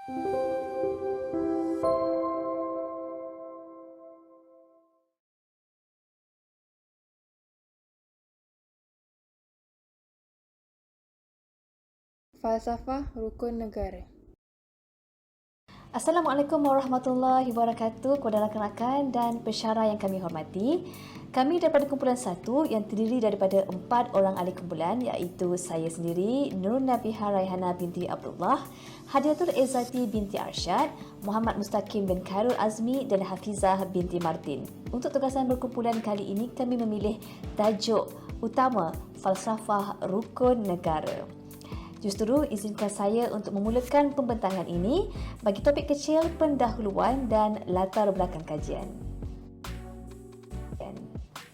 Falsafah Rukun Negara. Assalamualaikum warahmatullahi wabarakatuh kepada rakan-rakan dan pensyarah yang kami hormati. Kami daripada kumpulan 1 yang terdiri daripada 4 orang ahli kumpulan, iaitu saya sendiri, Nur Nabiha Raihana binti Abdullah, Hadiatul Izzati binti Arsyad, Muhammad Mustaqim bin Khairul Azmi dan Hafizah binti Martin. Untuk tugasan berkumpulan kali ini, kami memilih tajuk utama Falsafah Rukun Negara. Justru izinkan saya untuk memulakan pembentangan ini bagi topik kecil pendahuluan dan latar belakang kajian.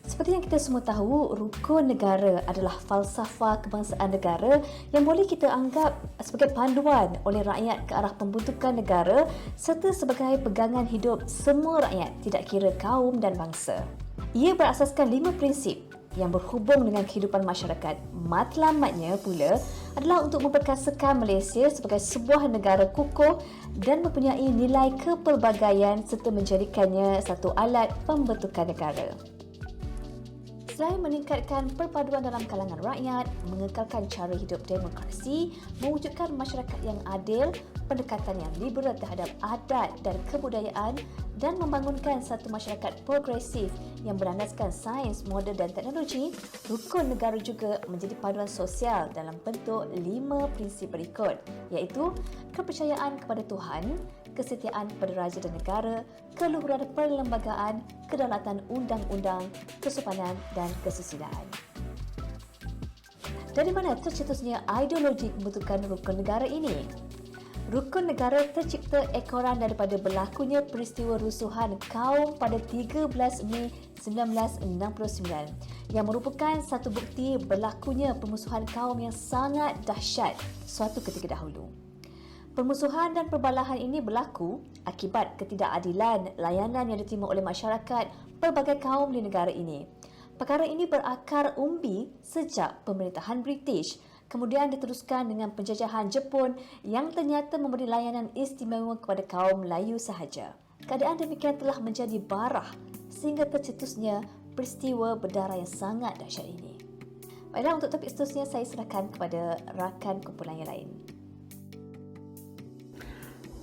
Seperti yang kita semua tahu, rukun negara adalah falsafah kebangsaan negara yang boleh kita anggap sebagai panduan oleh rakyat ke arah pembentukan negara serta sebagai pegangan hidup semua rakyat, tidak kira kaum dan bangsa. Ia berasaskan 5 prinsip yang berhubung dengan kehidupan masyarakat. Matlamatnya pula adalah untuk memperkasakan Malaysia sebagai sebuah negara kukuh dan mempunyai nilai kepelbagaian serta menjadikannya satu alat pembentukan negara. Selain meningkatkan perpaduan dalam kalangan rakyat, mengekalkan cara hidup demokrasi, mewujudkan masyarakat yang adil, pendekatan yang liberal terhadap adat dan kebudayaan dan membangunkan satu masyarakat progresif yang berlandaskan sains, moden dan teknologi, rukun negara juga menjadi paduan sosial dalam bentuk 5 prinsip berikut, iaitu kepercayaan kepada Tuhan, kesetiaan pada raja dan negara, keluhuran perlembagaan, kedaulatan undang-undang, kesopanan dan kesusilaan. Dari mana tercetusnya ideologi pembentukan rukun negara ini? Rukun negara tercipta ekoran daripada berlakunya peristiwa rusuhan kaum pada 13 Mei 1969 yang merupakan satu bukti berlakunya permusuhan kaum yang sangat dahsyat suatu ketika dahulu. Permusuhan dan perbalahan ini berlaku akibat ketidakadilan layanan yang diterima oleh masyarakat pelbagai kaum di negara ini. Perkara ini berakar umbi sejak pemerintahan British, kemudian diteruskan dengan penjajahan Jepun yang ternyata memberi layanan istimewa kepada kaum Melayu sahaja. Keadaan demikian telah menjadi barah sehingga tercetusnya peristiwa berdarah yang sangat dahsyat ini. Baiklah, untuk topik seterusnya saya serahkan kepada rakan kumpulan yang lain.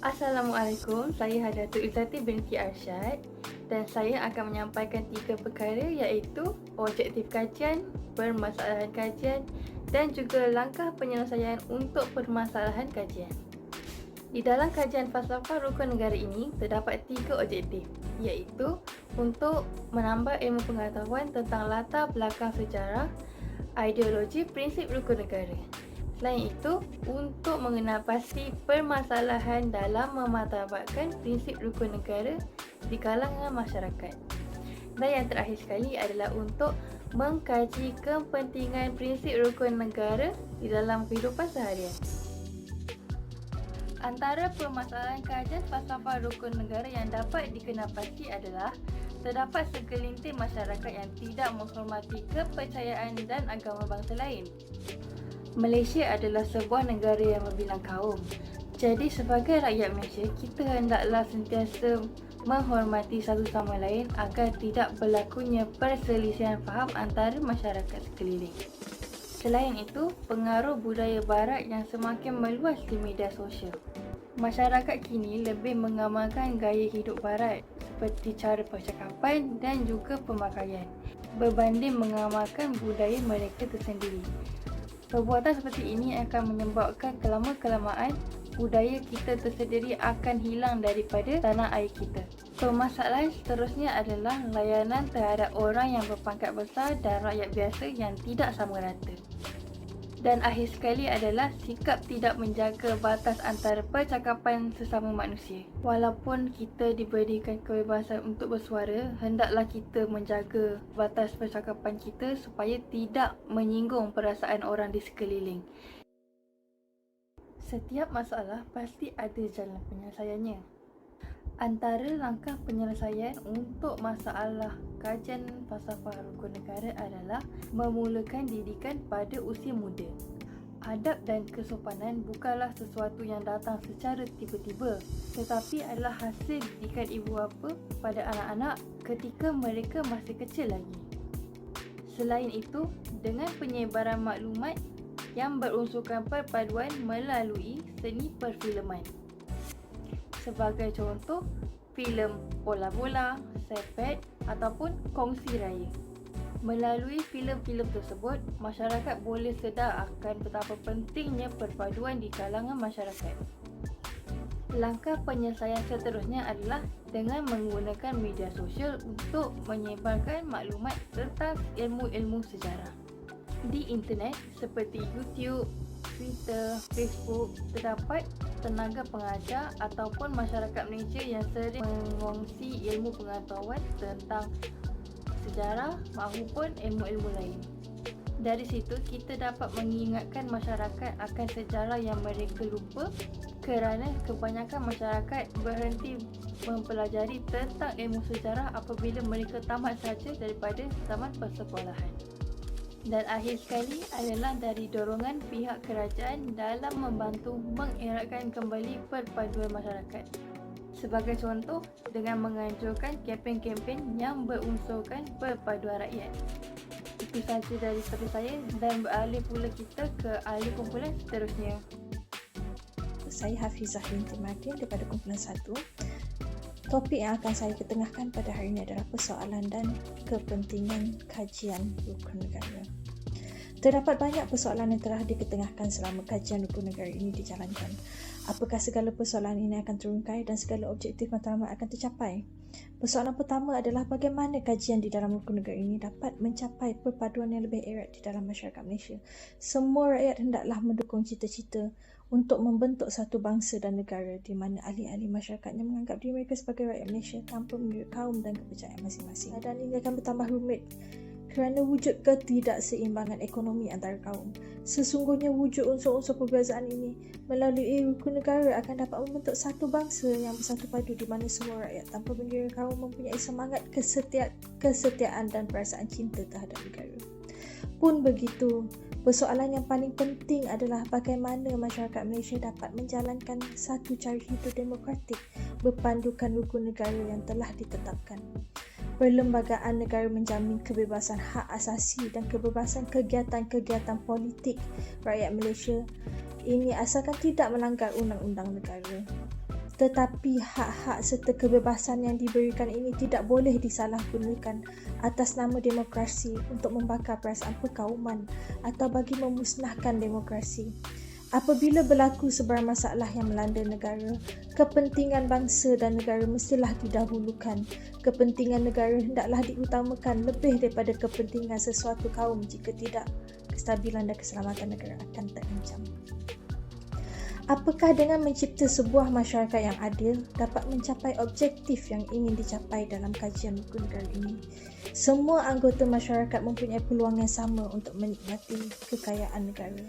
Assalamualaikum, saya Hadiatul Izzati binti Arsyad dan saya akan menyampaikan 3 perkara, iaitu objektif kajian, permasalahan kajian dan juga langkah penyelesaian untuk permasalahan kajian. Di dalam kajian falsafah rukun negara ini terdapat 3 objektif, iaitu untuk menambah ilmu pengetahuan tentang latar belakang sejarah, ideologi, prinsip rukun negara. Selain itu, untuk mengenal pasti permasalahan dalam memartabatkan prinsip rukun negara di kalangan masyarakat. Dan yang terakhir sekali adalah untuk mengkaji kepentingan prinsip rukun negara di dalam kehidupan seharian. Antara permasalahan kajian falsafah rukun negara yang dapat dikenal pasti adalah terdapat segelintir masyarakat yang tidak menghormati kepercayaan dan agama bangsa lain. Malaysia adalah sebuah negara yang berbilang kaum. Jadi sebagai rakyat Malaysia, kita hendaklah sentiasa menghormati satu sama lain agar tidak berlakunya perselisihan faham antara masyarakat sekeliling. Selain itu, pengaruh budaya barat yang semakin meluas di media sosial. Masyarakat kini lebih mengamalkan gaya hidup barat seperti cara percakapan dan juga pemakaian berbanding mengamalkan budaya mereka tersendiri. Perbuatan seperti ini akan menyebabkan kelama-kelamaan budaya kita tersendiri akan hilang daripada tanah air kita. Permasalahan seterusnya adalah layanan terhadap orang yang berpangkat besar dan rakyat biasa yang tidak sama rata. Dan akhir sekali adalah sikap tidak menjaga batas antara percakapan sesama manusia. Walaupun kita diberikan kebebasan untuk bersuara, hendaklah kita menjaga batas percakapan kita supaya tidak menyinggung perasaan orang di sekeliling. Setiap masalah pasti ada jalan penyelesaiannya. Antara langkah penyelesaian untuk masalah kajian falsafah rukun negara adalah memulakan didikan pada usia muda. Adab dan kesopanan bukanlah sesuatu yang datang secara tiba-tiba, tetapi adalah hasil didikan ibu bapa pada anak-anak ketika mereka masih kecil lagi. Selain itu, dengan penyebaran maklumat yang berunsurkan perpaduan melalui seni perfilman. Sebagai contoh, filem bola-bola, sepet ataupun kongsi raya. Melalui filem-filem tersebut, masyarakat boleh sedar akan betapa pentingnya perpaduan di kalangan masyarakat. Langkah penyelesaian seterusnya adalah dengan menggunakan media sosial untuk menyebarkan maklumat tentang ilmu-ilmu sejarah. Di internet seperti YouTube, Twitter, Facebook, terdapat tenaga pengajar ataupun masyarakat Malaysia yang sering mengongsi ilmu pengetahuan tentang sejarah maupun ilmu-ilmu lain. Dari situ, kita dapat mengingatkan masyarakat akan sejarah yang mereka lupa kerana kebanyakan masyarakat berhenti mempelajari tentang ilmu sejarah apabila mereka tamat saja daripada zaman persekolahan. Dan akhir sekali adalah dari dorongan pihak kerajaan dalam membantu mengeratkan kembali perpaduan masyarakat. Sebagai contoh, dengan menganjurkan kempen-kempen yang berunsurkan perpaduan rakyat. Itu sahaja dari saya dan beralih pula kita ke ahli kumpulan seterusnya. Saya Hafizah binti Martin daripada kumpulan 1. Topik yang akan saya ketengahkan pada hari ini adalah persoalan dan kepentingan kajian rukun negara. Terdapat banyak persoalan yang telah diketengahkan selama kajian rukun negara ini dijalankan. Apakah segala persoalan ini akan terungkai dan segala objektif matlamat akan tercapai? Persoalan pertama adalah bagaimana kajian di dalam rukun negara ini dapat mencapai perpaduan yang lebih erat di dalam masyarakat Malaysia. Semua rakyat hendaklah mendukung cita-cita untuk membentuk satu bangsa dan negara di mana ahli-ahli masyarakatnya menganggap diri mereka sebagai rakyat Malaysia tanpa mengira kaum dan kepercayaan masing-masing. Keadaan ini akan bertambah rumit kerana wujud ketidakseimbangan ekonomi antara kaum. Sesungguhnya wujud unsur-unsur perbezaan ini melalui rukun negara akan dapat membentuk satu bangsa yang bersatu padu di mana semua rakyat tanpa mengira kaum mempunyai semangat kesetiaan dan perasaan cinta terhadap negara. Pun begitu, persoalan yang paling penting adalah bagaimana masyarakat Malaysia dapat menjalankan satu cara hidup demokratik berpandukan rukun negara yang telah ditetapkan. Perlembagaan negara menjamin kebebasan hak asasi dan kebebasan kegiatan-kegiatan politik rakyat Malaysia ini asalkan tidak melanggar undang-undang negara. Tetapi hak-hak serta kebebasan yang diberikan ini tidak boleh disalahgunakan atas nama demokrasi untuk membakar perasaan perkauman atau bagi memusnahkan demokrasi. Apabila berlaku sebarang masalah yang melanda negara, kepentingan bangsa dan negara mestilah didahulukan. Kepentingan negara hendaklah diutamakan lebih daripada kepentingan sesuatu kaum jika tidak, kestabilan dan keselamatan negara akan terancam. Apakah dengan mencipta sebuah masyarakat yang adil dapat mencapai objektif yang ingin dicapai dalam kajian rukun negara ini? Semua anggota masyarakat mempunyai peluang yang sama untuk menikmati kekayaan negara.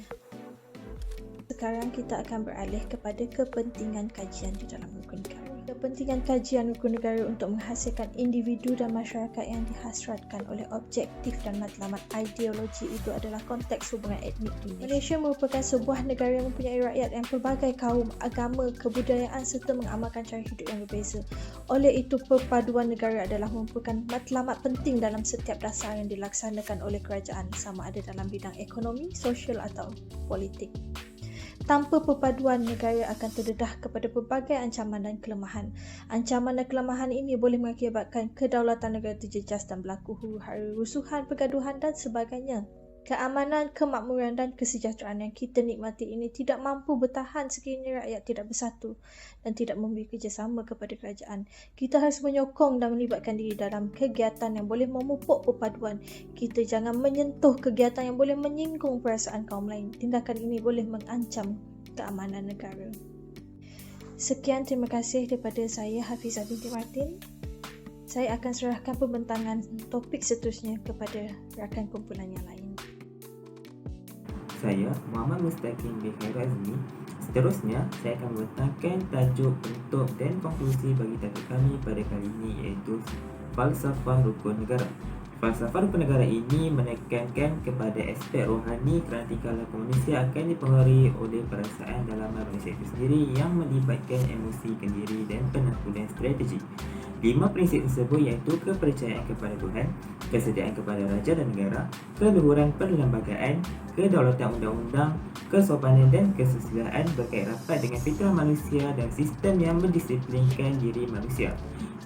Sekarang kita akan beralih kepada kepentingan kajian di dalam rukun negara. Kepentingan kajian rukun negara untuk menghasilkan individu dan masyarakat yang dihasratkan oleh objektif dan matlamat ideologi itu adalah konteks hubungan etnik dunia. Malaysia merupakan sebuah negara yang mempunyai rakyat yang pelbagai kaum, agama, kebudayaan serta mengamalkan cara hidup yang berbeza. Oleh itu, perpaduan negara adalah merupakan matlamat penting dalam setiap dasar yang dilaksanakan oleh kerajaan sama ada dalam bidang ekonomi, sosial atau politik. Tanpa perpaduan, negara akan terdedah kepada pelbagai ancaman dan kelemahan. Ancaman dan kelemahan ini boleh mengakibatkan kedaulatan negara terjejas dan berlaku huru-hara, rusuhan, pergaduhan dan sebagainya. Keamanan, kemakmuran dan kesejahteraan yang kita nikmati ini tidak mampu bertahan sekiranya rakyat tidak bersatu dan tidak memberi kerjasama kepada kerajaan. Kita harus menyokong dan melibatkan diri dalam kegiatan yang boleh memupuk perpaduan. Kita jangan menyentuh kegiatan yang boleh menyinggung perasaan kaum lain. Tindakan ini boleh mengancam keamanan negara. Sekian, terima kasih daripada saya Hafizah binti Martin. Saya akan serahkan pembentangan topik seterusnya kepada rakan kumpulan yang lain. Saya Muhammad Mustaqim bin Khairazmi. Seterusnya, saya akan membentangkan tajuk untuk dan konklusi bagi topik kami pada kali ini iaitu falsafah rukun negara. Falsafah rukun negara ini menekankan kepada aspek rohani kerana tingkah laku manusia akan dipengaruhi oleh perasaan dalaman manusia itu sendiri yang melibatkan emosi, kendiri dan penanggulan strategi. 5 prinsip tersebut iaitu kepercayaan kepada Tuhan, kesetiaan kepada raja dan negara, keluhuran perlembagaan, kedaulatan undang-undang, kesopanan dan kesusilaan berkait rapat dengan fitrah manusia dan sistem yang mendisiplinkan diri manusia.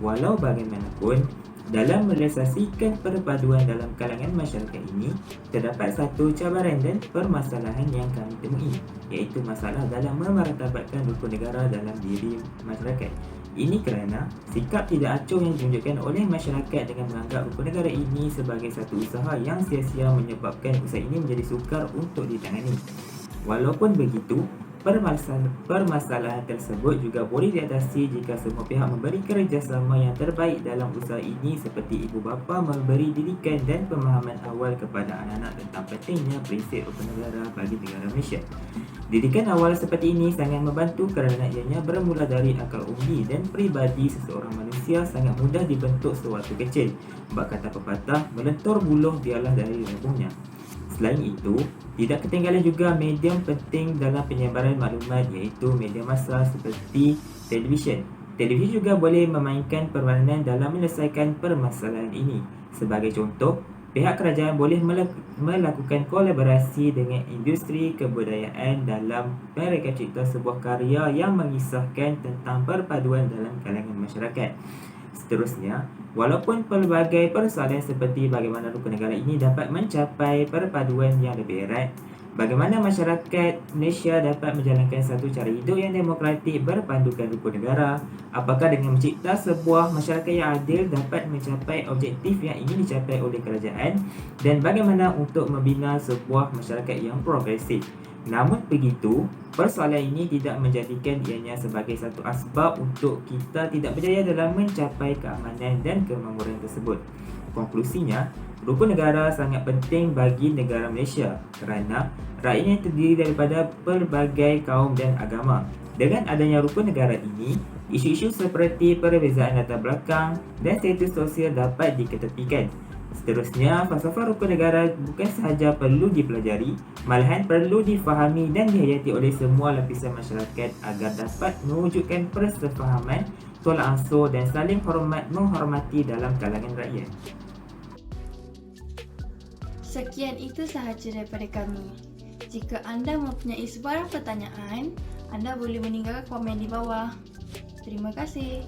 Walau bagaimanapun, dalam merealisasikan perpaduan dalam kalangan masyarakat ini, terdapat satu cabaran dan permasalahan yang kami temui, iaitu masalah dalam memartabatkan rukun negara dalam diri masyarakat. Ini kerana sikap tidak acuh yang ditunjukkan oleh masyarakat dengan menganggap rukun negara ini sebagai satu usaha yang sia-sia menyebabkan usaha ini menjadi sukar untuk ditangani. Walaupun begitu, permasalahan tersebut juga boleh diatasi jika semua pihak memberi kerjasama yang terbaik dalam usaha ini, seperti ibu bapa memberi didikan dan pemahaman awal kepada anak-anak tentang pentingnya prinsip rukun negara bagi negara Malaysia. Didikan awal seperti ini sangat membantu kerana ianya bermula dari akal umbi dan peribadi seseorang manusia sangat mudah dibentuk sewaktu kecil. Bak kata pepatah, melentur buluh biarlah dari rebungnya. Selain itu, tidak ketinggalan juga medium penting dalam penyebaran maklumat, iaitu media massa seperti televisyen. Televisyen juga boleh memainkan peranan dalam menyelesaikan permasalahan ini. Sebagai contoh, pihak kerajaan boleh melakukan kolaborasi dengan industri kebudayaan dalam mereka cipta sebuah karya yang mengisahkan tentang perpaduan dalam kalangan masyarakat. Seterusnya, walaupun pelbagai persoalan seperti bagaimana rukun negara ini dapat mencapai perpaduan yang lebih erat, bagaimana masyarakat Malaysia dapat menjalankan satu cara hidup yang demokratik berpandukan rukun negara, apakah dengan mencipta sebuah masyarakat yang adil dapat mencapai objektif yang ingin dicapai oleh kerajaan, dan bagaimana untuk membina sebuah masyarakat yang progresif. Namun begitu, persoalan ini tidak menjadikan ianya sebagai satu asbab untuk kita tidak berjaya dalam mencapai keamanan dan kemakmuran tersebut. Konklusinya, rukun negara sangat penting bagi negara Malaysia kerana rakyatnya terdiri daripada pelbagai kaum dan agama. Dengan adanya rukun negara ini, isu-isu seperti perbezaan latar belakang dan status sosial dapat diketepikan. Seterusnya, falsafah rukun negara bukan sahaja perlu dipelajari, malahan perlu difahami dan dihayati oleh semua lapisan masyarakat agar dapat mewujudkan persefahaman, tolak ansur dan saling menghormati dalam kalangan rakyat. Sekian itu sahaja daripada kami. Jika anda mempunyai sebarang pertanyaan, anda boleh meninggalkan komen di bawah. Terima kasih.